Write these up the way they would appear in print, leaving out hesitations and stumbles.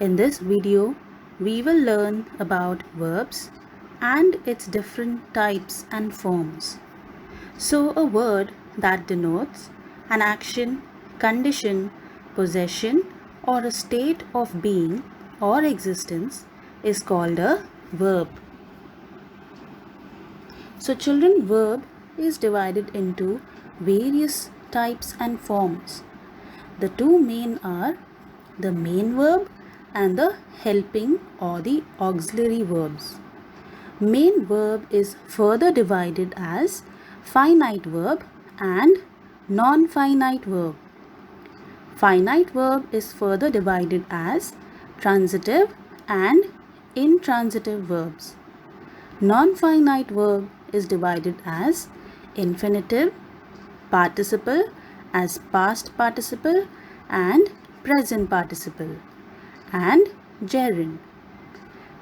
In this video, we will learn about verbs and its different types and forms. So, a word that denotes an action, condition, possession, or a state of being or existence is called a verb. So, children, verb is divided into various types and forms. The two main are the main verb and the helping or the auxiliary verbs. Main verb is further divided as finite verb and non-finite verb. Finite verb is further divided as transitive and intransitive verbs. Non-finite verb is divided as infinitive, participle as past participle and present participle, and gerund.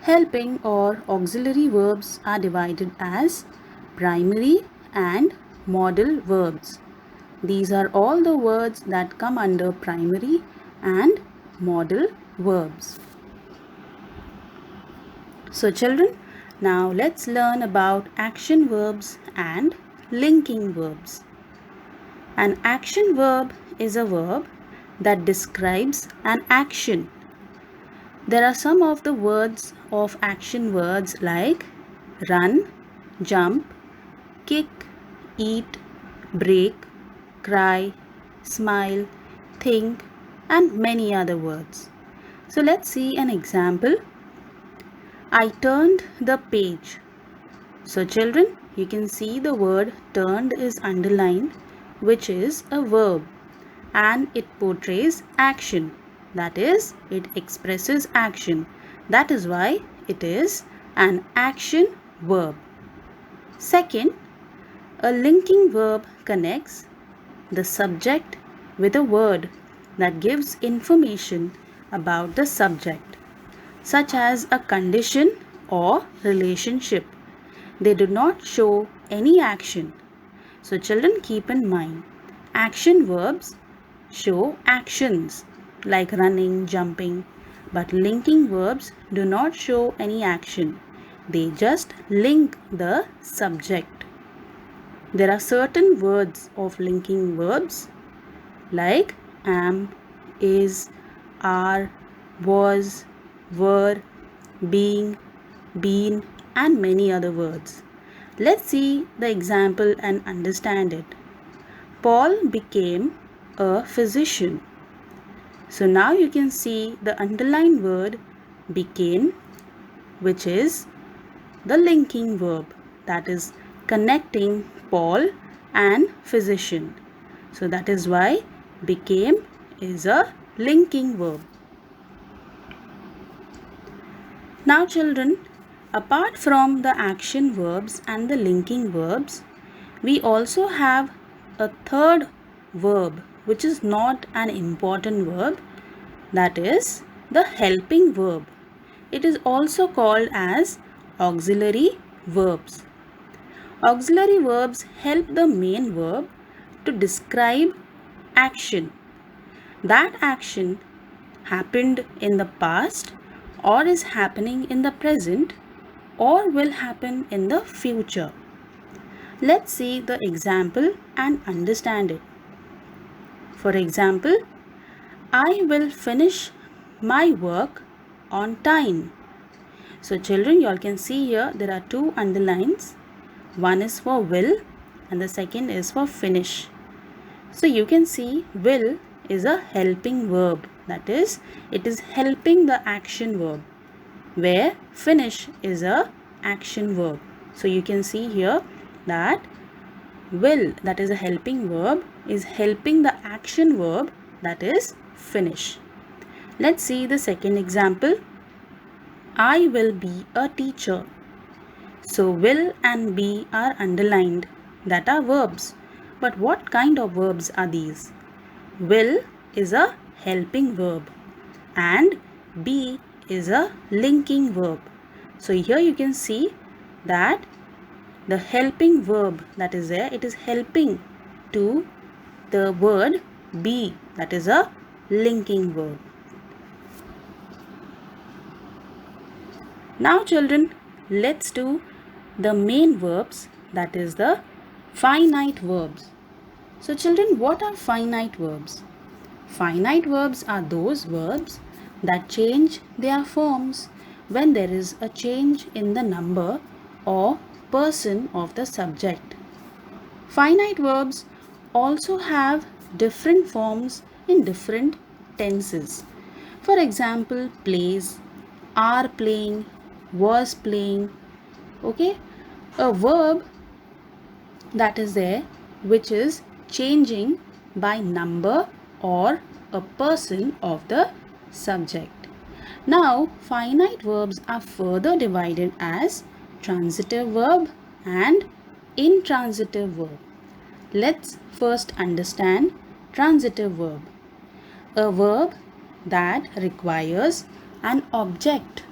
Helping or auxiliary verbs are divided as primary and modal verbs. These are all the words that come under primary and modal verbs. So children, now let's learn about action verbs and linking verbs. An action verb is a verb that describes an action. There are some of the words of action words like run, jump, kick, eat, break, cry, smile, think, and many other words. So let's see an example. I turned the page. So children, you can see the word turned is underlined, which is a verb, and it portrays action. That is, it expresses action. That is why it is an action verb. Second, a linking verb connects the subject with a word that gives information about the subject, such as a condition or relationship. They do not show any action. So children, keep in mind, action verbs show actions like running, jumping, but linking verbs do not show any action. They just link the subject. There are certain words of linking verbs like am, is, are, was, were, being, been, and many other words. Let's see the example and understand it. Paul became a physician. So now you can see the underlined word became, which is the linking verb, that is connecting Paul and physician. So that is why became is a linking verb. Now children, apart from the action verbs and the linking verbs, we also have a third verb which is not an important verb, that is the helping verb. It is also called as auxiliary verbs. Auxiliary verbs help the main verb to describe action. That action happened in the past or is happening in the present or will happen in the future. Let's see the example and understand it. For example, I will finish my work on time. So children, you all can see here there are two underlines. One is for will and the second is for finish. So you can see will is a helping verb. That is, it is helping the action verb, where finish is a action verb. So you can see here that will, that is a helping verb, is helping the action verb, that is finish. Let's see the second example. I will be a teacher. So will and be are underlined, that are verbs. But what kind of verbs are these? Will is a helping verb and be is a linking verb. So here you can see that the helping verb that is there, it is helping to the word be, that is a linking verb. Now children, let's do the main verbs, that is the finite verbs. So children, what are finite verbs? Finite verbs are those verbs that change their forms when there is a change in the number or person of the subject. Finite verbs also have different forms in different tenses. For example, plays, are playing, was playing. Okay, a verb that is there which is changing by number or a person of the subject. Now, finite verbs are further divided as transitive verb and intransitive verb. Let's first understand transitive verb. A verb that requires an object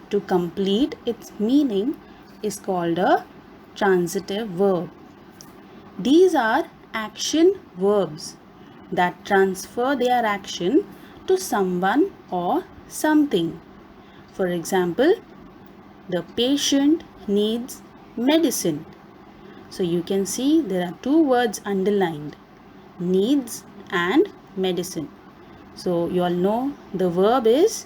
to complete its meaning is called a transitive verb. These are action verbs that transfer their action to someone or something. For example, the patient needs medicine. So you can see there are two words underlined, needs and medicine. So you all know the verb is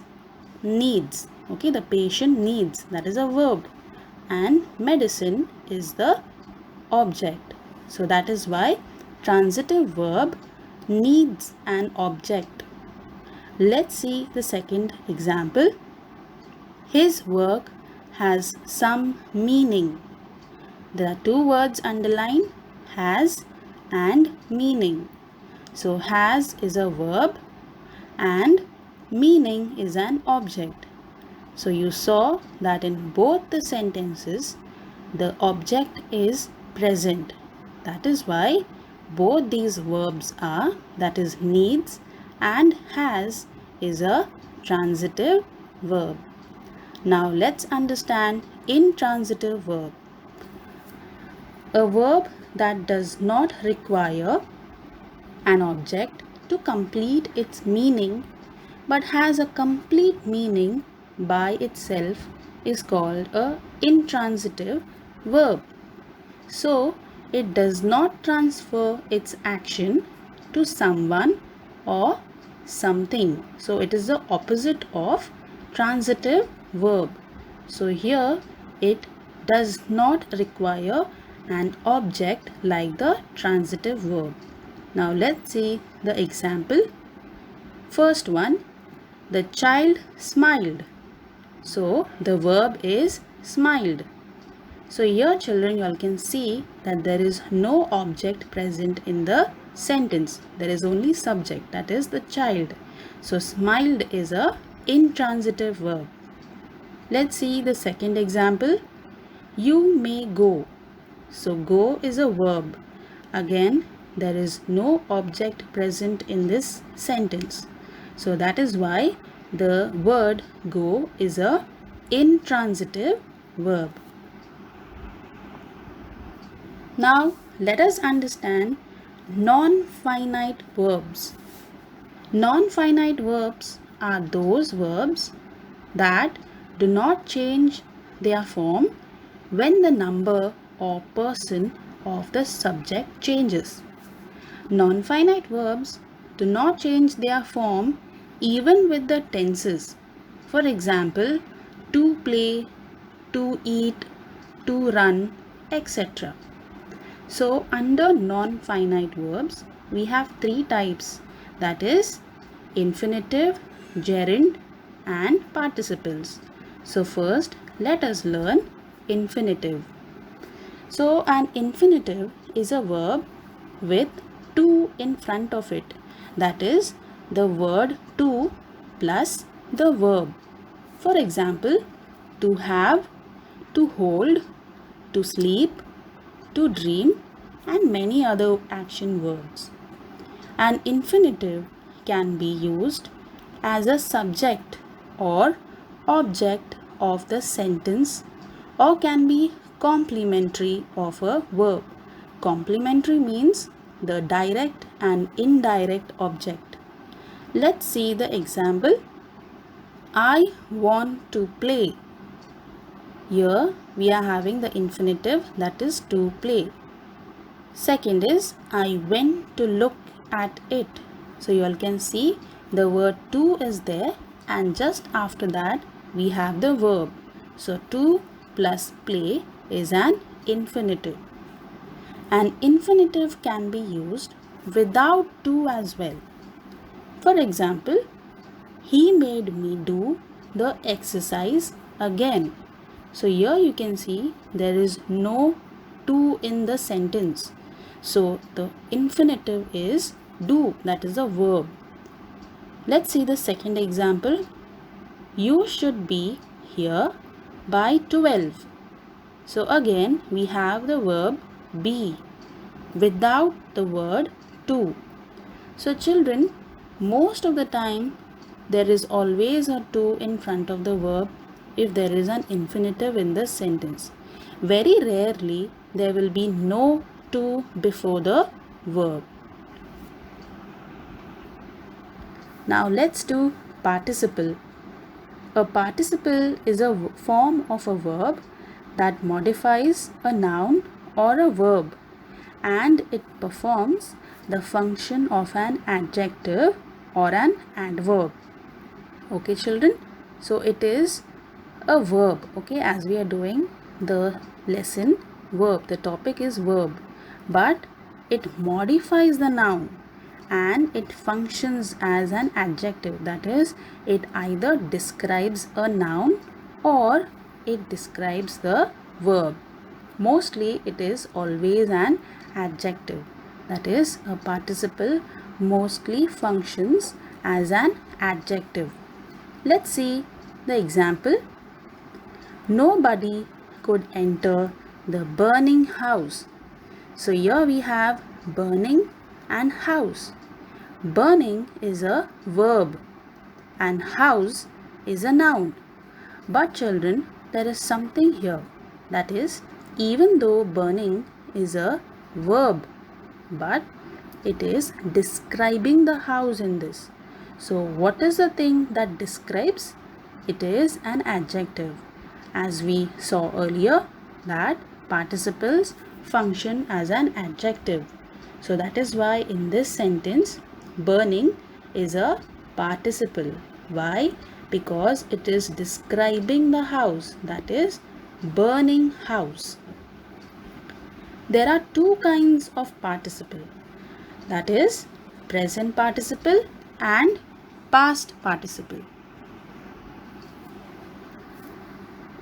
needs. Okay, the patient needs, that is a verb, and medicine is the object. So that is why transitive verb needs an object. Let's see the second example. His work has some meaning. There are two words underlined, has and meaning. So has is a verb and meaning is an object. So you saw that in both the sentences the object is present. That is why both these verbs are, that is needs and has is a transitive verb. Now let's understand intransitive verb. A verb that does not require an object to complete its meaning but has a complete meaning by itself is called a intransitive verb. So it does not transfer its action to someone or something. So it is the opposite of transitive verb. So here it does not require an object like the transitive verb. Now let's see the example. First one, the child smiled. So the verb is smiled. So here children, you all can see that there is no object present in the sentence. There is only subject, that is the child. So smiled is a intransitive verb. Let's see the second example. You may go. So go is a verb. Again, there is no object present in this sentence. So that is why the word go is a intransitive verb. Now let us understand non-finite verbs. Non-finite verbs are those verbs that do not change their form when the number or person of the subject changes. Non-finite verbs do not change their form even with the tenses. For example, to play, to eat, to run, etc. So under non-finite verbs, we have three types, that is infinitive, gerund and participles. So first let us learn infinitive. So an infinitive is a verb with to in front of it, that is the word to plus the verb. For example, to have, to hold, to sleep, to dream and many other action words. An infinitive can be used as a subject or object of the sentence or can be complementary of a verb. Complementary means the direct and indirect object. Let's see the example. I want to play. Here we are having the infinitive, that is to play. Second is I went to look at it. So you all can see the word to is there, and just after that we have the verb. So to plus play is an infinitive. An infinitive can be used without to as well. For example, he made me do the exercise again. So here you can see there is no to in the sentence. So the infinitive is do, that is a verb. Let's see the second example. You should be here by 12. So again we have the verb be without the word to. So children, most of the time there is always a to in front of the verb if there is an infinitive in the sentence. Very rarely there will be no to before the verb. Now let's do participle. A participle is a form of a verb that modifies a noun or a verb, and it performs the function of an adjective or an adverb. Okay children, so it is a verb. Okay, as we are doing the lesson verb, the topic is verb, but it modifies the noun and it functions as an adjective. That is, it either describes a noun or it describes the verb. Mostly it is always an adjective. That is, a participle mostly functions as an adjective. Let's see the example. Nobody could enter the burning house. So here we have burning and house. Burning is a verb and house is a noun. But children, there is something here. That is, even though burning is a verb, but it is describing the house in this. So what is the thing that describes? It is an adjective. As we saw earlier, that participles function as an adjective. So that is why in this sentence, burning is a participle. Why? Because it is describing the house, that is burning house. There are two kinds of participle, that is present participle and past participle.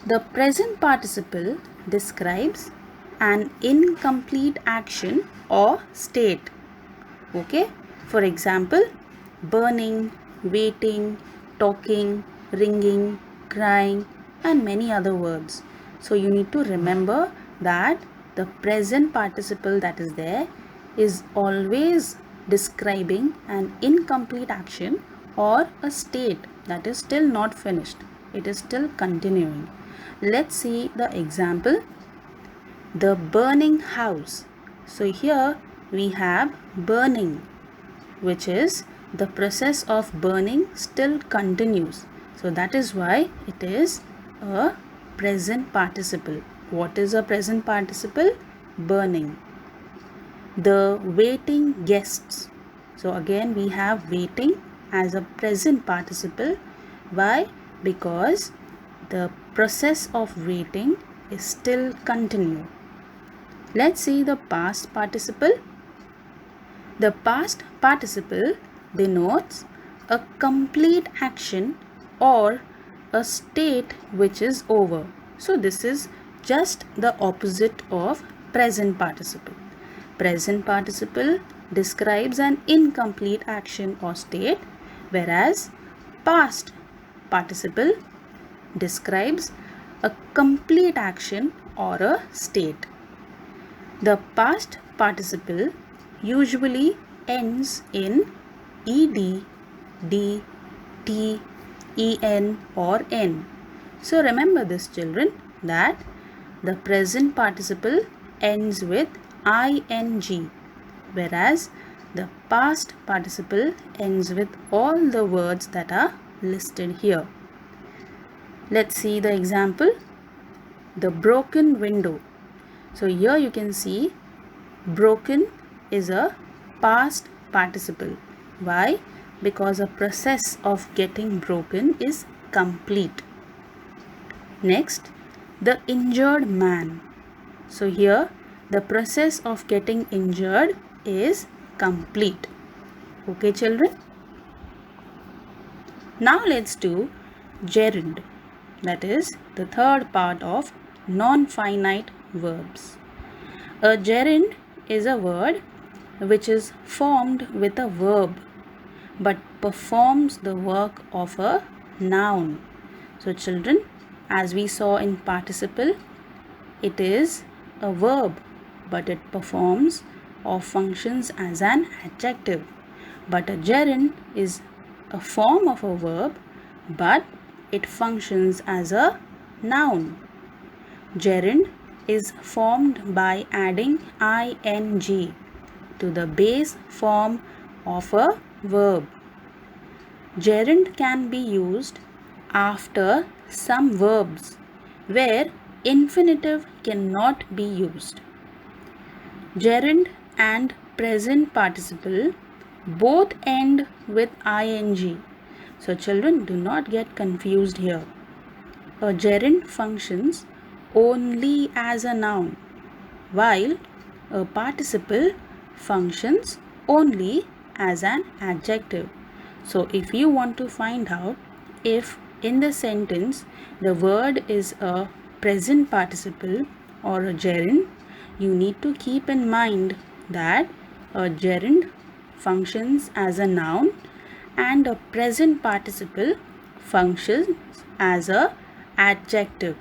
The present participle describes an incomplete action or state. Okay, for example, burning, waiting, talking, ringing, crying, and many other words. So you need to remember that the present participle that is there is always describing an incomplete action or a state that is still not finished. It is still continuing. Let's see the example. The burning house. So here we have burning, which is the process of burning still continues. So that is why it is a present participle. What is a present participle? Burning. The waiting guests. So again we have waiting as a present participle. Why? Because the process of waiting is still continue. Let's see the past participle. The past participle denotes a complete action or a state which is over. So this is just the opposite of present participle. Present participle describes an incomplete action or state, whereas past participle describes a complete action or a state. The past participle usually ends in ed, d, t, en or n. So remember this children, that the present participle ends with ing, whereas the past participle ends with all the words that are listed here. Let's see the example. the broken window. So here you can see broken is a past participle. Why? Because a process of getting broken is complete. Next, the injured man. So here the process of getting injured is complete. Okay, children? Now let's do gerund. That is the third part of non-finite verbs. A gerund is a word which is formed with a verb but performs the work of a noun. So children, as we saw in participle, it is a verb but it performs or functions as an adjective. But a gerund is a form of a verb but it functions as a noun. Gerund is formed by adding ing to the base form of a verb. Gerund can be used after some verbs where infinitive cannot be used. Gerund and present participle both end with ing. So children, do not get confused here. A gerund functions only as a noun, while a participle functions only as an adjective. So if you want to find out if in the sentence the word is a present participle or a gerund, you need to keep in mind that a gerund functions as a noun and a present participle functions as a adjective.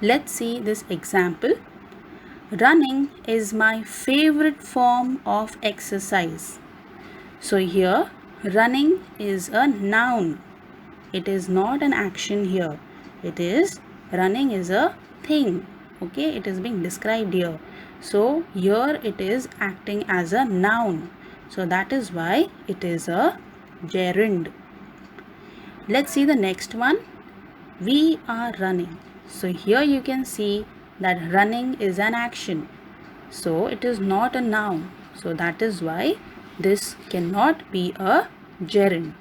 Let's see this example. Running is my favorite form of exercise. So here running is a noun. It is not an action here. It is running is a thing. Okay, it is being described here. So here it is acting as a noun. So that is why it is a gerund. Let's see the next one. We are running. So here you can see that running is an action. So it is not a noun. So that is why this cannot be a gerund.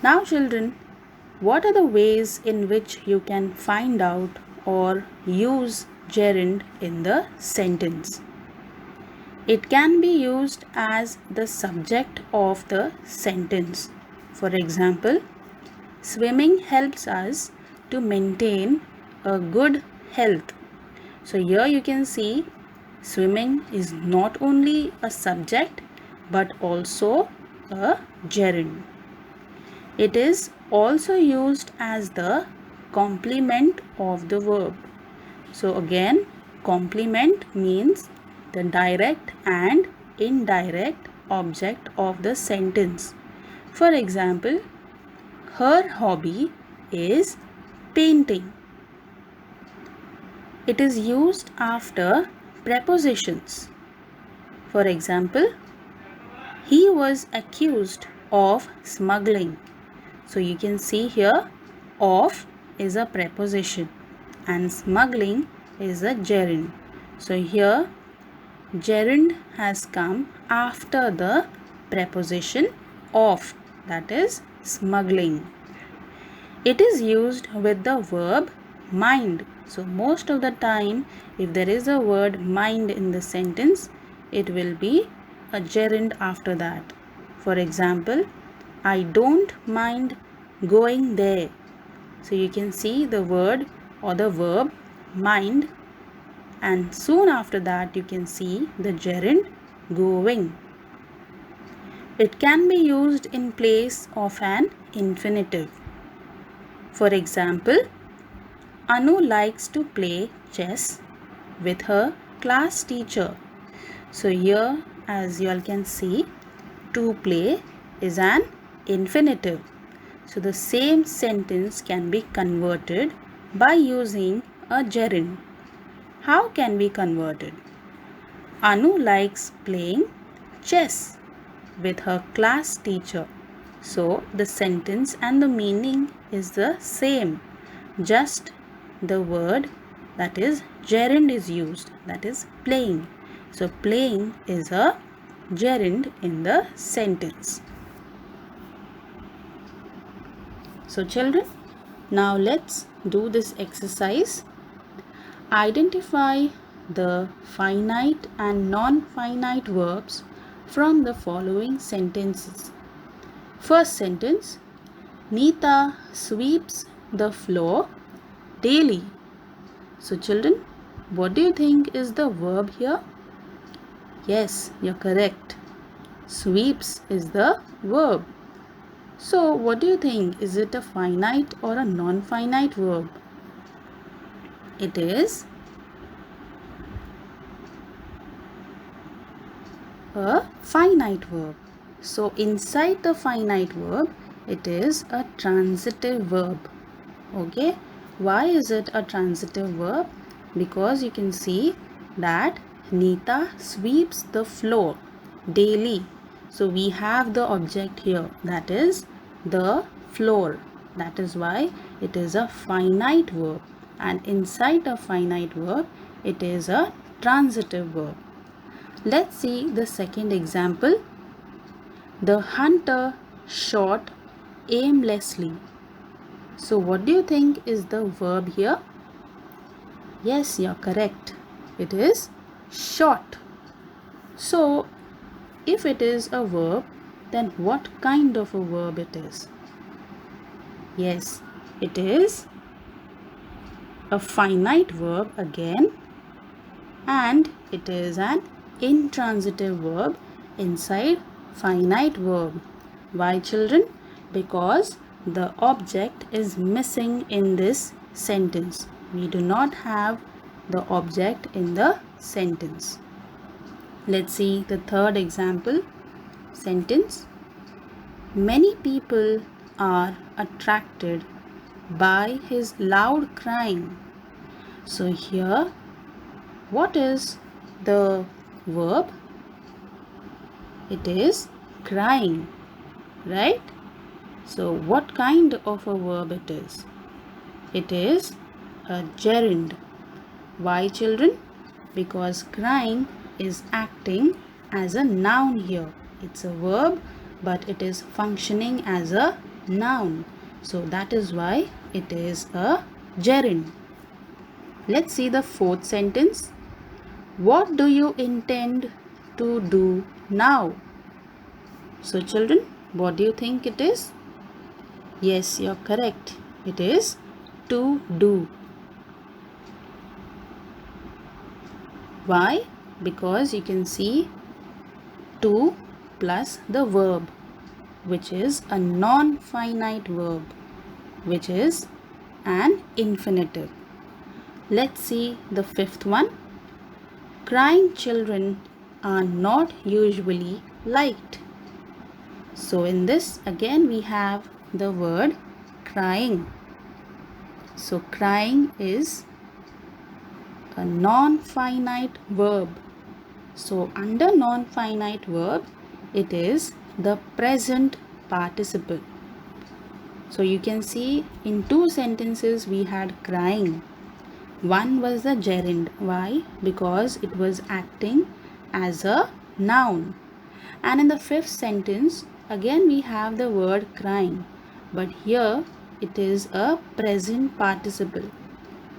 Now children, what are the ways in which you can find out or use gerund in the sentence? It can be used as the subject of the sentence. For example, swimming helps us to maintain a good health. So here you can see swimming is not only a subject but also a gerund. It is also used as the complement of the verb. So again, complement means the direct and indirect object of the sentence. For example, her hobby is painting. It is used after prepositions. For example, he was accused of smuggling. So you can see here of is a preposition and smuggling is a gerund. So here gerund has come after the preposition of, that is smuggling. It is used with the verb mind. So most of the time if there is a word mind in the sentence, it will be a gerund after that. For example, I don't mind going there. So you can see the word or the verb mind, and soon after that you can see the gerund going. It can be used in place of an infinitive. For example, Anu likes to play chess with her class teacher. So here as you all can see, to play is an infinitive. So the same sentence can be converted by using a gerund. How can we convert it? Anu likes playing chess with her class teacher. So the sentence and the meaning is the same. Just the word, that is gerund, is used, that is playing. So playing is a gerund in the sentence. So children, now let's do this exercise. Identify the finite and non-finite verbs from the following sentences. First sentence, Neeta sweeps the floor daily. So children, what do you think is the verb here? Yes, you're correct. Sweeps is the verb. So what do you think? Is it a finite or a non-finite verb? It is a finite verb. So inside the finite verb, it is a transitive verb. Okay, why is it a transitive verb? Because you can see that Neeta sweeps the floor daily. So we have the object here, that is the floor. That is why it is a finite verb, and inside a finite verb it is a transitive verb. Let's see the second example. The hunter shot aimlessly. So what do you think is the verb here? Yes, you're correct. It is shot. So if it is a verb, then what kind of a verb it is? Yes, it is a finite verb again, and it is an intransitive verb inside finite verb. Why children? Because the object is missing in this sentence. We do not have the object in the sentence. Let's see the third example sentence. Many people are attracted by his loud crying. So here, what is the verb? It is crying, right? So what kind of a verb it is? It is a gerund. Why children? Because crying is acting as a noun here. It's a verb, but it is functioning as a noun. So that is why it is a gerund. Let's see the fourth sentence. What do you intend to do now? So children, what do you think it is? Yes, you're correct. It is to do. Why? Because you can see to plus the verb, which is a non-finite verb, which is an infinitive. Let's see the fifth one. Crying children are not usually liked. So in this again we have the word crying. So crying is a non-finite verb. So under non-finite verb, it is the present participle. So you can see in two sentences we had crying. One was the gerund. Why? Because it was acting as a noun. And in the fifth sentence, again we have the word crying. But here it is a present participle.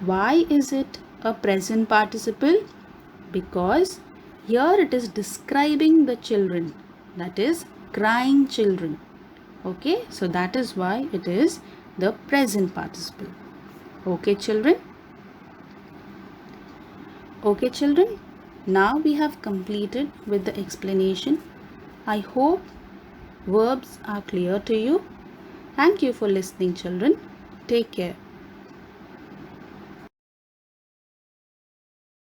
Why is it a present participle? Because here it is describing the children, that is crying children. Okay, so that is why it is the present participle. Okay children? Okay children, now we have completed with the explanation. I hope verbs are clear to you. Thank you for listening children. Take care.